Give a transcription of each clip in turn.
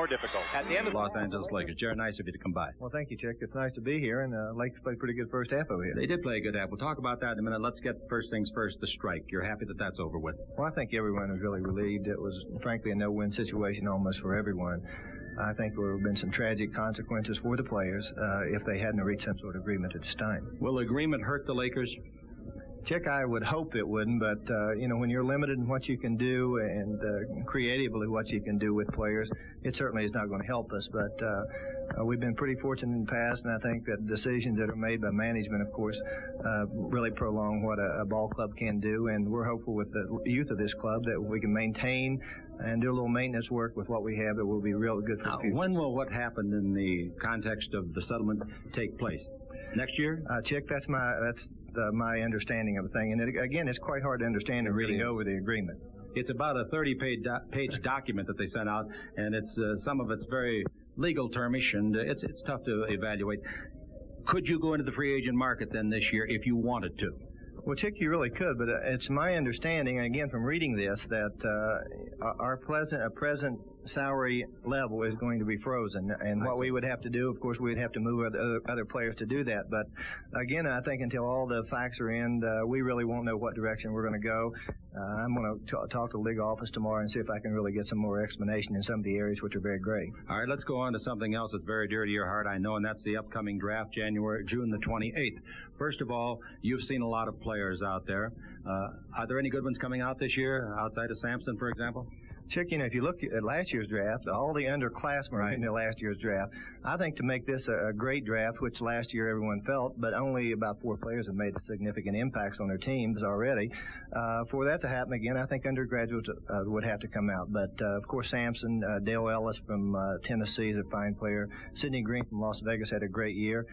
difficult. At the end of Los Angeles Lakers. Jerry, nice of you to come by. Well, thank you, Chick. It's nice to be here, and Lakers played a pretty good first half over here. They did play a good half. We'll talk about that in a minute. Let's get first things first, the strike. You're happy that that's over with? Well, I think everyone was really relieved. It was, frankly, a no-win situation almost for everyone. I think there would have been some tragic consequences for the players if they hadn't reached some sort of agreement at this time. Will the agreement hurt the Lakers? Chick, I would hope it wouldn't, but, when you're limited in what you can do and creatively what you can do with players, it certainly is not going to help us. But we've been pretty fortunate in the past, and I think that decisions that are made by management, of course, really prolong what a ball club can do, and we're hopeful with the youth of this club that we can maintain and do a little maintenance work with what we have that will be real good for the future. When will what happened in the context of the settlement take place? Next year? Chick, that's my understanding of the thing. And again, it's quite hard to understand and reading over the agreement. It's about a 30-page document that they sent out, and it's some of it's very legal termish, and it's tough to evaluate. Could you go into the free agent market then this year if you wanted to? Well, Chick, you really could, but it's my understanding, and again from reading this, that our present salary level is going to be frozen. And what we would have to do, of course, we would have to move other players to do that. But again, I think until all the facts are in, we really won't know what direction we're going to go. I'm going to talk to the league office tomorrow and see if I can really get some more explanation in some of the areas which are very gray. All right, let's go on to something else that's very dear to your heart, I know, and that's the upcoming draft, June the 28th. First of all, you've seen a lot of players out there. Are there any good ones coming out this year, outside of Sampson, for example? Chick, if you look at last year's draft, all the underclassmen were in the last year's draft. I think to make this a great draft, which last year everyone felt, but only about 4 players have made significant impacts on their teams already. For that to happen again, I think undergraduates would have to come out. But, of course, Sampson, Dale Ellis from Tennessee is a fine player. Sidney Green from Las Vegas had a great year.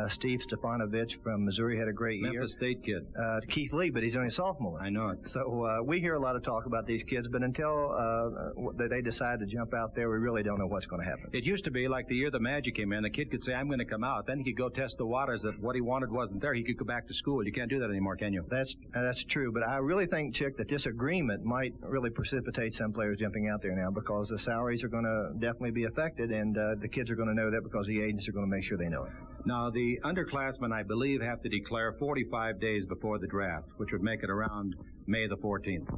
Steve Stefanovich from Missouri had a great year. Memphis State kid. Keith Lee, but he's only a sophomore. I know it. So we hear a lot of talk about these kids, but until they decide to jump out there, we really don't know what's going to happen. It used to be like the year the Magic came in, the kid could say, I'm going to come out. Then he could go test the waters. If what he wanted wasn't there, he could go back to school. You can't do that anymore, can you? That's true, but I really think, Chick, that this agreement might really precipitate some players jumping out there now because the salaries are going to definitely be affected, and the kids are going to know that because the agents are going to make sure they know it. Now, the underclassmen, I believe, have to declare 45 days before the draft, which would make it around May the 14th.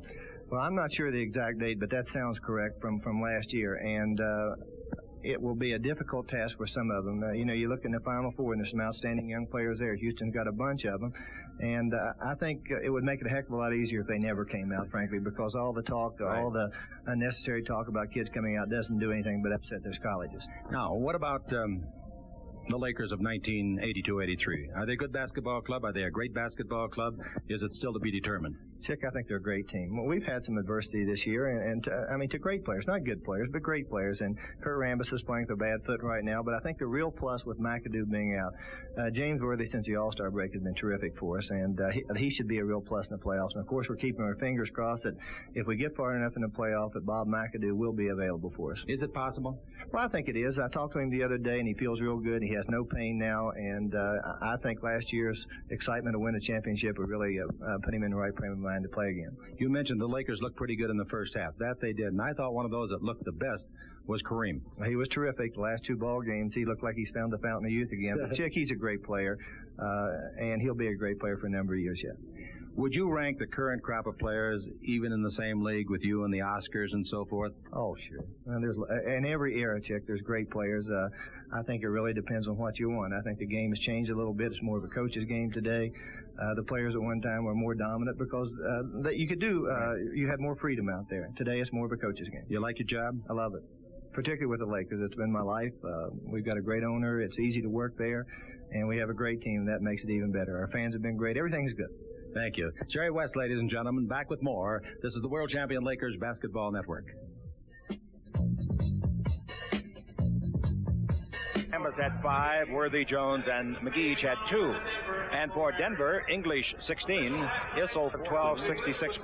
Well, I'm not sure the exact date, but that sounds correct from last year, and it will be a difficult task for some of them. You look in the Final Four, and there's some outstanding young players there. Houston's got a bunch of them, and I think it would make it a heck of a lot easier if they never came out, frankly, because all the talk, all the unnecessary talk about kids coming out doesn't do anything but upset those colleges. Now, what about the Lakers of 1982-83. Are they a good basketball club? Are they a great basketball club? Is it still to be determined? Chick, I think they're a great team. Well, we've had some adversity this year, and to great players, not good players, but great players. And Kurt Rambis is playing with a bad foot right now, but I think the real plus with McAdoo being out, James Worthy, since the All-Star break, has been terrific for us, and he should be a real plus in the playoffs. And, of course, we're keeping our fingers crossed that if we get far enough in the playoff, that Bob McAdoo will be available for us. Is it possible? Well, I think it is. I talked to him the other day, and he feels real good. He has no pain now, and I think last year's excitement to win a championship would really put him in the right frame of mind to play again. You mentioned the Lakers looked pretty good in the first half. That they did, and I thought one of those that looked the best was Kareem. He was terrific. The last 2 ball games, he looked like he's found the fountain of youth again. But Chick, he's a great player, and he'll be a great player for a number of years yet. Would you rank the current crop of players even in the same league with you and the Oscars and so forth? Oh, sure. In every era, Chick, there's great players. I think it really depends on what you want. I think the game has changed a little bit. It's more of a coach's game today. The players at one time were more dominant because you had more freedom out there. Today it's more of a coach's game. You like your job? I love it. Particularly with the Lakers. It's been my life. We've got a great owner. It's easy to work there. And we have a great team. That makes it even better. Our fans have been great. Everything's good. Thank you. Jerry West, ladies and gentlemen, back with more. This is the World Champion Lakers Basketball Network. Chambers had 5, Worthy, Jones, and McGee each had 2. And for Denver, English 16, Issel 12, 66.